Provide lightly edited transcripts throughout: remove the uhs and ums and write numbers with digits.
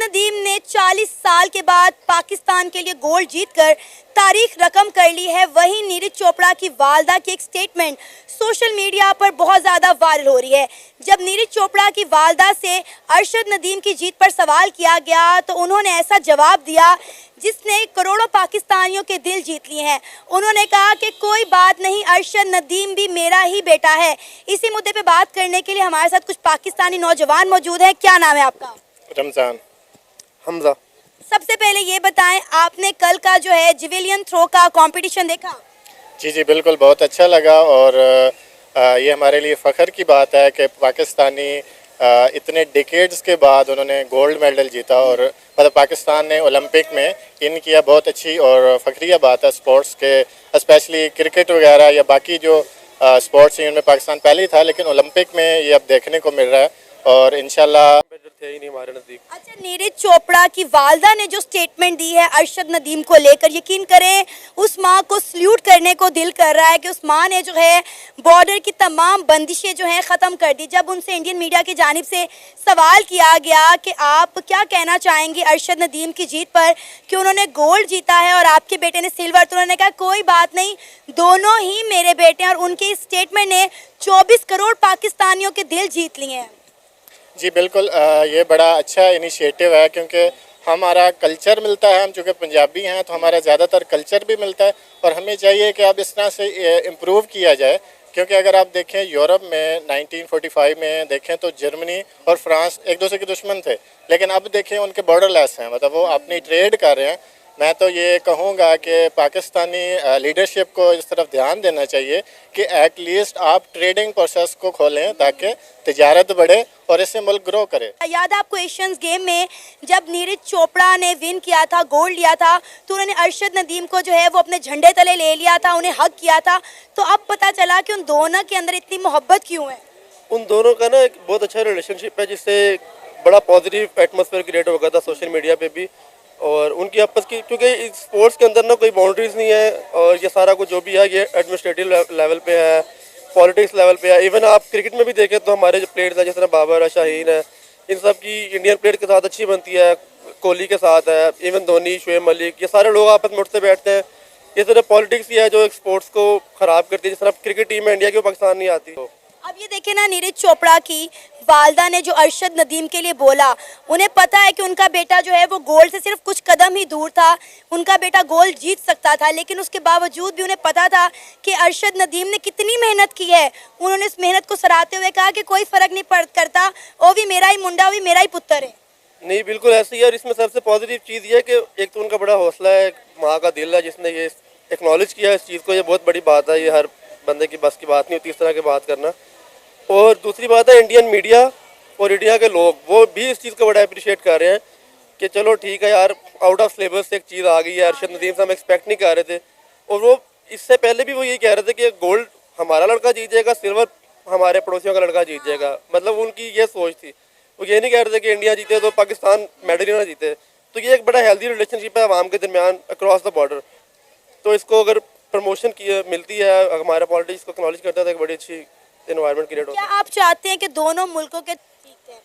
नदीम ने 40 साल के बाद पाकिस्तान के लिए गोल्ड जीतकर तारीख रकम कर ली है। वहीं नीरज चोपड़ा की वालदा की एक स्टेटमेंट सोशल मीडिया पर बहुत ज़्यादा वायरल हो रही है। जब नीरज चोपड़ा की वालदा से अरशद नदीम की जीत पर सवाल किया गया तो उन्होंने ऐसा जवाब दिया जिसने करोड़ों पाकिस्तानियों के दिल जीत लिए हैं। उन्होंने कहा कि कोई बात नहीं, अरशद नदीम भी मेरा ही बेटा है। इसी मुद्दे पे बात करने के लिए हमारे साथ कुछ पाकिस्तानी नौजवान मौजूद हैं। क्या नाम है आपका? रमजान हमजा। सबसे पहले ये बताएं, आपने कल का जो है जिवेलियन थ्रो का कंपटीशन देखा? जी बिल्कुल, बहुत अच्छा लगा और ये हमारे लिए फ़ख्र की बात है कि पाकिस्तानी इतने डिकेड्स के बाद उन्होंने गोल्ड मेडल जीता और मतलब पाकिस्तान ने ओलंपिक में इन किया। बहुत अच्छी और फ़ख्रिया बात है स्पोर्ट्स के, स्पेशली क्रिकेट वगैरह या बाकी जो स्पोर्ट्स हैं उनमें पाकिस्तान पहले ही था, लेकिन ओलंपिक में ये अब देखने को मिल रहा है और इंशाल्लाह थे ही नहीं हमारे नज़दीक। अच्छा, नीरज चोपड़ा की वालदा ने जो स्टेटमेंट दी है अरशद नदीम को लेकर, यकीन करें उस माँ को सल्यूट करने को दिल कर रहा है कि उस माँ ने जो है बॉर्डर की तमाम बंदिशें जो हैं ख़त्म कर दी। जब उनसे इंडियन मीडिया की जानिब से सवाल किया गया कि आप क्या कहना चाहेंगे अरशद नदीम की जीत पर कि उन्होंने गोल्ड जीता है और आपके बेटे ने सिल्वर, तो उन्होंने कहा कोई बात नहीं, दोनों ही मेरे बेटे हैं। और उनके इस स्टेटमेंट ने 24 करोड़ पाकिस्तानियों के दिल जीत लिए हैं। जी बिल्कुल, ये बड़ा अच्छा इनिशिएटिव है क्योंकि हमारा कल्चर मिलता है। हम चूँकि पंजाबी हैं तो हमारा ज़्यादातर कल्चर भी मिलता है और हमें चाहिए कि अब इस तरह से इम्प्रूव किया जाए। क्योंकि अगर आप देखें यूरोप में 1945 में देखें तो जर्मनी और फ्रांस एक दूसरे के दुश्मन थे, लेकिन अब देखें उनके बॉर्डरलेस हैं, मतलब वो अपनी ट्रेड कर रहे हैं। मैं तो ये कहूँगा कि पाकिस्तानी लीडरशिप को इस तरफ ध्यान देना चाहिए कि एटलीस्ट आप ट्रेडिंग प्रोसेस को खोलें ताकि तिजारत बढ़े और इससे मुल्क ग्रो करे। याद है आपको एशियंस गेम में जब नीरज चोपड़ा ने विन किया था, गोल्ड लिया था, तो उन्होंने अरशद नदीम को जो है वो अपने झंडे तले ले लिया था, उन्हें हक किया था। तो अब पता चला कि उन दोनों के अंदर इतनी मोहब्बत क्यों है। उन दोनों का ना एक बहुत अच्छा रिलेशनशिप है जिससे बड़ा पॉजिटिव एटमॉस्फेयर क्रिएट हो गया था सोशल मीडिया पे भी। और उनकी आपस की, क्योंकि इस स्पोर्ट्स के अंदर ना कोई बाउंड्रीज नहीं है और ये सारा कुछ जो भी है ये एडमिनिस्ट्रेटिव लेवल पे है, पॉलिटिक्स लेवल पे है। इवन आप क्रिकेट में भी देखें तो हमारे जो प्लेयर्स हैं जैसे बाबर है, शाहीन है, इन सब की इंडियन प्लेयर के साथ अच्छी बनती है, कोहली के साथ है, इवन धोनी, शुएब मलिक, ये सारे लोग आपस में उठते बैठते हैं। ये सिर्फ पॉलिटिक्स ही है जो स्पोर्ट्स को ख़राब करती है। जिस तरह क्रिकेट टीम है इंडिया की, वो पाकिस्तान नहीं आती। अब ये देखे ना, नीरज चोपड़ा की वालदा ने जो अरशद नदीम के लिए बोला, उन्हें पता है कि उनका बेटा जो है वो गोल्ड से सिर्फ कुछ कदम ही दूर था, उनका बेटा गोल्ड जीत सकता था, लेकिन उसके बावजूद भी उन्हें पता था कि अरशद नदीम ने कितनी मेहनत की है। उन्होंने इस मेहनत को सराहते हुए कहा कि कोई फ़र्क नहीं करता, वो भी मेरा ही मुंडा, वो भी मेरा ही पुत्र है। नहीं, बिल्कुल ऐसे ही है। और इसमें सबसे पॉजिटिव चीज़ ये है कि एक तो उनका बड़ा हौसला है, माँ का दिल है जिसने ये एक्नॉलेज किया इस चीज़ को। ये बहुत बड़ी बात है, ये हर बंदे की बस की बात नहीं होती इस तरह की बात करना। और दूसरी बात है इंडियन मीडिया और इंडिया के लोग, वो भी इस चीज़ को बड़ा अप्रिशिएट कर रहे हैं कि चलो ठीक है यार, आउट ऑफ सिलेबस एक चीज़ आ गई है। अरशद नदीम से हम एक्सपेक्ट नहीं कर रहे थे और वो इससे पहले भी वो ये कह रहे थे कि गोल्ड हमारा लड़का जीत जाएगा, सिल्वर हमारे पड़ोसियों का लड़का जीत जाएगा। मतलब उनकी ये सोच थी, वो ये नहीं कह रहे थे कि इंडिया जीते तो पाकिस्तान मेडल ही ना जीते। तो ये एक बड़ा हेल्दी रिलेशनशिप है अवाम के दरमियान अक्रॉस द बॉर्डर। तो इसको अगर प्रमोशन की मिलती है, हमारा पॉलिटिक्स को एक्नॉलेज करता है तो एक बड़ी अच्छी एनवायरनमेंट क्रिएट होता है। क्या आप चाहते हैं कि दोनों मुल्कों के ठीक है?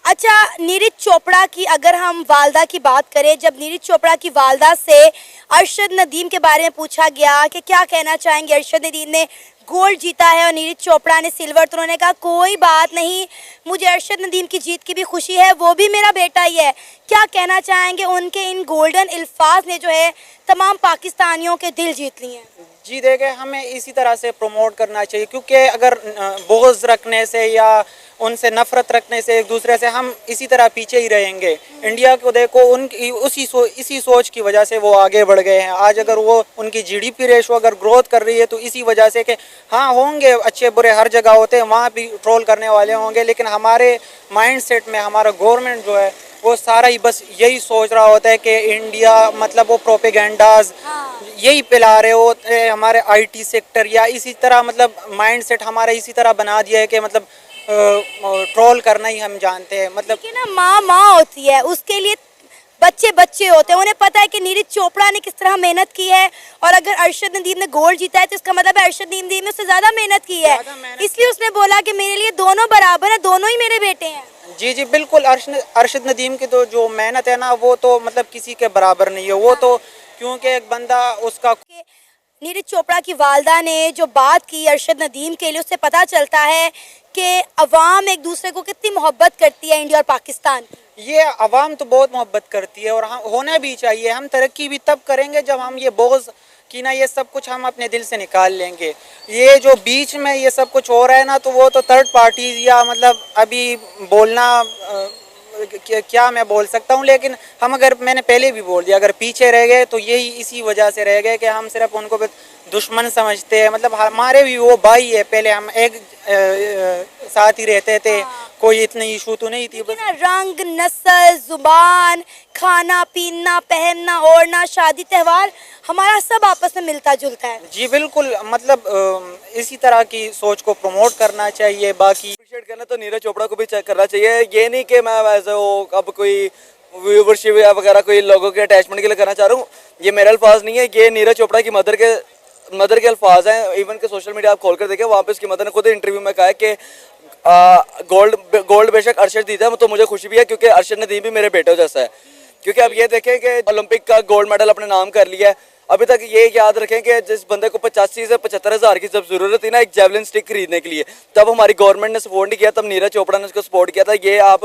अच्छा, नीरज चोपड़ा की अगर हम वालदा की बात करें, जब नीरज चोपड़ा की वालदा से अरशद नदीम के बारे में पूछा गया कि क्या कहना चाहेंगे, अरशद नदीम ने गोल्ड जीता है और नीरज चोपड़ा ने सिल्वर, तो उन्होंने कहा कोई बात नहीं, मुझे अरशद नदीम की जीत की भी खुशी है, वो भी मेरा बेटा ही है। क्या कहना चाहेंगे? उनके इन गोल्डन अल्फाज ने जो है तमाम पाकिस्तानियों के दिल जीत लिए हैं। जी देखे, हमें इसी तरह से प्रमोट करना चाहिए, क्योंकि अगर बोझ रखने से या उनसे नफरत रखने से एक दूसरे से हम इसी तरह पीछे ही रहेंगे। इंडिया को देखो, उनकी इसी सोच की वजह से वो आगे बढ़ गए हैं। आज अगर वो उनकी जीडीपी रेशो अगर ग्रोथ कर रही है तो इसी वजह से कि हाँ होंगे अच्छे बुरे हर जगह होते हैं, वहाँ भी ट्रोल करने वाले होंगे, लेकिन हमारे माइंडसेट में हमारा गवर्नमेंट जो है वो सारा ही बस यही सोच रहा होता है कि इंडिया मतलब वो प्रोपेगेंडाज यही फैला रहे होते हैं हमारे आईटी सेक्टर, या इसी तरह मतलब माइंडसेट हमारा इसी तरह बना दिया है कि मतलब ट्रोल करना ही हम जानते हैं। मतलब कि ना माँ होती है, उसके लिए बच्चे बच्चे होते हैं, उन्हें पता है कि नीरज चोपड़ा ने किस तरह मेहनत की है, और अगर अरशद नदीम ने गोल्ड जीता है तो इसका मतलब है अरशद नदीम ने उससे ज़्यादा मेहनत की है, इसलिए उसने बोला कि मेरे लिए दोनों बराबर हैं, दोनों ही मेरे बेटे हैं। जी जी बिल्कुल, अरशद नदीम की तो जो मेहनत है ना, वो तो मतलब किसी के बराबर नहीं है। वो तो क्योंकि एक बंदा उसका नीरज चोपड़ा की वालदा ने जो बात की अरशद नदीम के लिए, उससे पता चलता है कि अवाम एक दूसरे को कितनी मोहब्बत करती है इंडिया और पाकिस्तान। ये अवाम तो बहुत मोहब्बत करती है, और हम होना भी चाहिए। हम तरक्की भी तब करेंगे जब हम ये बोझ कि ना ये सब कुछ हम अपने दिल से निकाल लेंगे। ये जो बीच में ये सब कुछ हो रहा है ना, तो वो तो थर्ड पार्टीज या मतलब अभी बोलना क्या मैं बोल सकता हूँ, लेकिन हम अगर मैंने पहले भी बोल दिया, अगर पीछे रह गए तो यही इसी वजह से रह गए कि हम सिर्फ उनको दुश्मन समझते हैं। मतलब हमारे भी वो भाई है, पहले हम एक साथ ही रहते थे, कोई इतनी इशू तो नहीं थी। रंग, नस्ल, जुबान, खाना पीना, पहनना ओढ़ना, शादी त्योहार, हमारा सब आपस में मिलता जुलता है। जी बिल्कुल, मतलब इसी तरह की सोच को प्रमोट करना चाहिए। बाकी अप्रिशिएट करना तो नीरज चोपड़ा को भी चेक करना चाहिए। ये नहीं कि मैं वैसे वो अब कोई व्यूवरशिप या वगैरह कोई लोगों के अटैचमेंट के लिए करना चाह रहा हूँ, ये मेरा अल्फाज नहीं है, ये नीरज चोपड़ा की मदर के अल्फाज हैं। इवन के सोशल मीडिया आप खोल कर देखें, वहाँ पे उसकी मदर ने खुद इंटरव्यू में कहा है कि गोल्ड बेशक अरशद जीता है तो मुझे खुशी भी है, क्योंकि अरशद नदीम भी मेरे बेटे जैसा है। क्योंकि अब ये देखें कि ओलंपिक का गोल्ड मेडल अपने नाम कर लिया है। अभी तक ये याद रखें कि जिस बंदे को 85 से 75 हज़ार की जब जरूरत थी ना एक जेवलिन स्टिक खरीदने के लिए, तब हमारी गवर्नमेंट ने सपोर्ट नहीं किया, तब नीरज चोपड़ा ने उसको सपोर्ट किया था। ये आप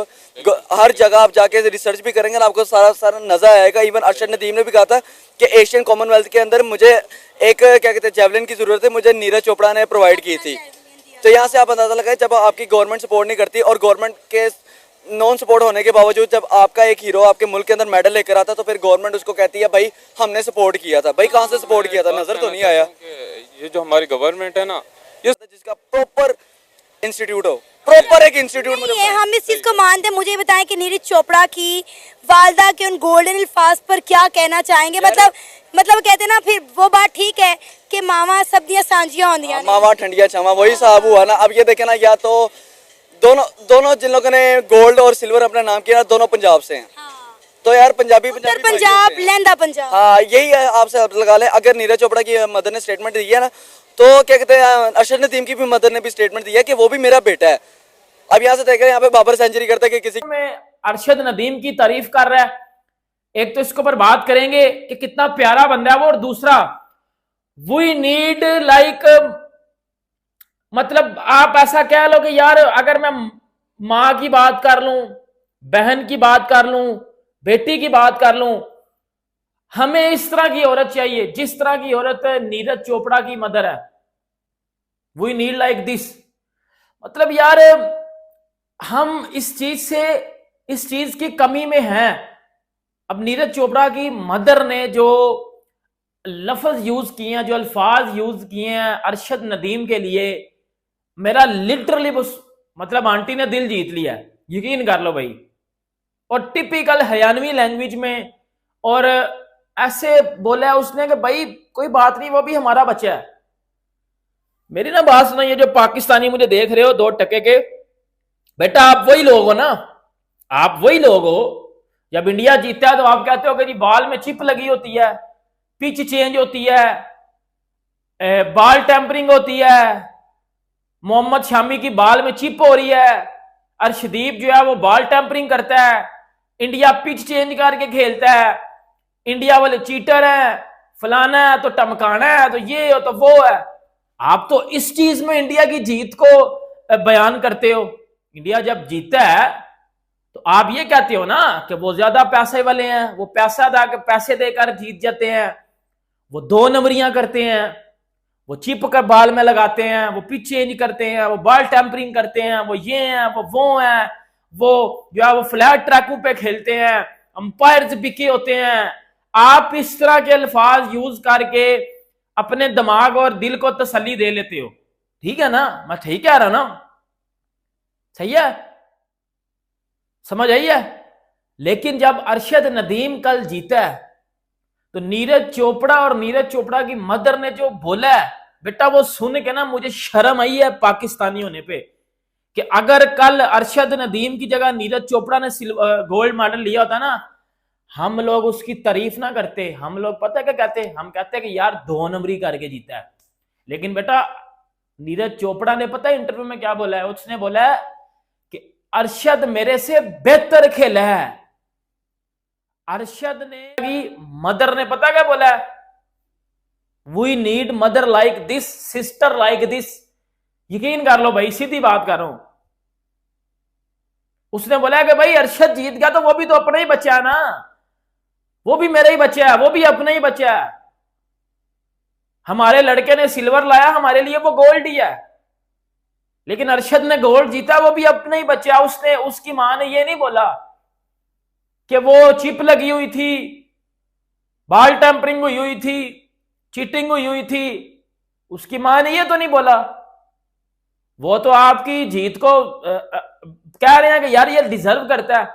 हर जगह आप जाके रिसर्च भी करेंगे ना, आपको सारा नजर आएगा। इवन अरशद नदीम ने भी कहा था कि एशियन कॉमनवेल्थ के अंदर मुझे एक क्या कहते हैं जेवलिन की जरूरत है, मुझे नीरज चोपड़ा ने प्रोवाइड की थी। तो यहाँ से आप अंदाजा लगाए, जब आपकी गवर्नमेंट सपोर्ट नहीं करती और गवर्नमेंट के नॉन सपोर्ट होने के बावजूद जब आपका एक हीरो आपके मुल्क के अंदर मेडल लेकर आता, तो फिर गवर्नमेंट उसको कहती है भाई हमने सपोर्ट किया था। भाई कहाँ से सपोर्ट किया था, नजर तो नहीं आया। ये जो हमारी गवर्नमेंट है ना, ये जिसका प्रॉपर इंस्टीट्यूट हो, प्रॉपर एक इंस्टीट्यूट नहीं है, हम इस चीज को मानते हैं। मुझे ये बताएं कि नीरज चोपड़ा की वालदा के उन गोल्डन अल्फाज पर क्या कहना चाहेंगे। मतलब कहते हैं ना, फिर वो बात ठीक है कि मावा सब्जियां सांझियां होंदियां, मावा ठंडिया छावा, वही साहब हुआ ना। अब ये देखे ना, या तो दोनों जिन लोगों ने गोल्ड और सिल्वर अपना नाम किया, दोनों पंजाब से हैं। तो यार पंजाब लहंदा पंजाब, हाँ यही है। आपसे आप लगा लें, अगर नीरज चोपड़ा की मदर ने स्टेटमेंट दी है ना, तो क्या कहते हैं अरशद नदीम की भी मदर ने भी स्टेटमेंट दी है कि वो भी मेरा बेटा है। अब यहाँ से देख रहे हैं, यहाँ पे बाबर सेंचुरी करता है कि किसी में अरशद नदीम की तारीफ कर रहा है। एक तो इसके ऊपर बात करेंगे कि कितना प्यारा बंदा है वो, और दूसरा वी नीड लाइक, मतलब आप ऐसा कह लो कि यार अगर मैं माँ की बात कर लूं, बहन की बात कर लूं, बेटी की बात कर लूं, हमें इस तरह की औरत चाहिए जिस तरह की औरत नीरज चोपड़ा की मदर है। We need like this. मतलब यार हम इस चीज की कमी में हैं। अब नीरज चोपड़ा की मदर ने जो लफ्ज यूज किए हैं, जो अल्फाज यूज किए हैं अरशद नदीम के लिए, मेरा लिटरली मतलब आंटी ने दिल जीत लिया है, यकीन कर लो भाई। और टिपिकल हरियाणवी लैंग्वेज में, और ऐसे बोला है उसने कि भाई कोई बात नहीं, वो भी हमारा बच्चा है। मेरी ना बात सुनाइए, जो पाकिस्तानी मुझे देख रहे हो 2 टके के, बेटा आप वही लोग हो ना, आप वही लोग हो। जब इंडिया जीतता है तो आप कहते हो कि जी बाल में चिप लगी होती है, पिच चेंज होती है, बाल टेम्परिंग होती है, मोहम्मद शामी की बाल में चिप हो रही है, अर्शदीप जो है वो बाल टेम्परिंग करता है, इंडिया पिच चेंज करके खेलता है, इंडिया वाले चीटर हैं, फलाना है तो टमकाना है, तो ये हो तो वो है। आप तो इस चीज में इंडिया की जीत को बयान करते हो। इंडिया जब जीतता है तो आप ये कहते हो ना कि वो ज्यादा पैसे वाले हैं, वो पैसे देकर जीत जाते हैं, वो 2 नंबरियां करते हैं, वो चिप कर बाल में लगाते हैं, वो पिच चेंज करते हैं, वो बॉल टेम्परिंग करते हैं, वो ये हैं, वो हैं, वो जो है वो फ्लैट ट्रैकों पे खेलते हैं, अंपायर्स बिके होते हैं। आप इस तरह के अल्फाज यूज करके अपने दिमाग और दिल को तसल्ली दे लेते हो, ठीक है ना? मैं ठीक कह रहा ना? सही है, समझ आई है? लेकिन जब अरशद नदीम कल जीता है तो नीरज चोपड़ा और नीरज चोपड़ा की मदर ने जो बोला है, बेटा वो सुन के ना मुझे शर्म आई है पाकिस्तानी होने पे, कि अगर कल अरशद नदीम की जगह नीरज चोपड़ा ने गोल्ड मेडल लिया होता ना, हम लोग उसकी तारीफ ना करते, हम लोग पता है क्या कहते हैं, हम कहते हैं कि यार 2 नंबरी करके जीता है। लेकिन बेटा नीरज चोपड़ा ने पता है इंटरव्यू में क्या बोला है, उसने बोला है कि अरशद मेरे से बेहतर खेला है। अरशद ने, मदर ने पता क्या बोला है, we need mother like this, sister like this. यकीन कर लो भाई, सीधी बात कर रहा हूं। उसने बोला कि भाई अरशद जीत गया तो वो भी तो अपना ही बच्चा है ना, वो भी मेरा ही बच्चा है, वो भी अपना ही बच्चा है। हमारे लड़के ने सिल्वर लाया, हमारे लिए वो गोल्ड ही है। लेकिन अरशद ने गोल्ड जीता, वो भी अपना ही बच्चा है। उसने, उसकी मां ने ये नहीं बोला कि वो चिप लगी हुई थी, बाल टेम्परिंग हुई थी, चीटिंग हुई थी। उसकी मां ने ये तो नहीं बोला। वो तो आपकी जीत को कह रहे हैं कि यार ये डिजर्व करता है।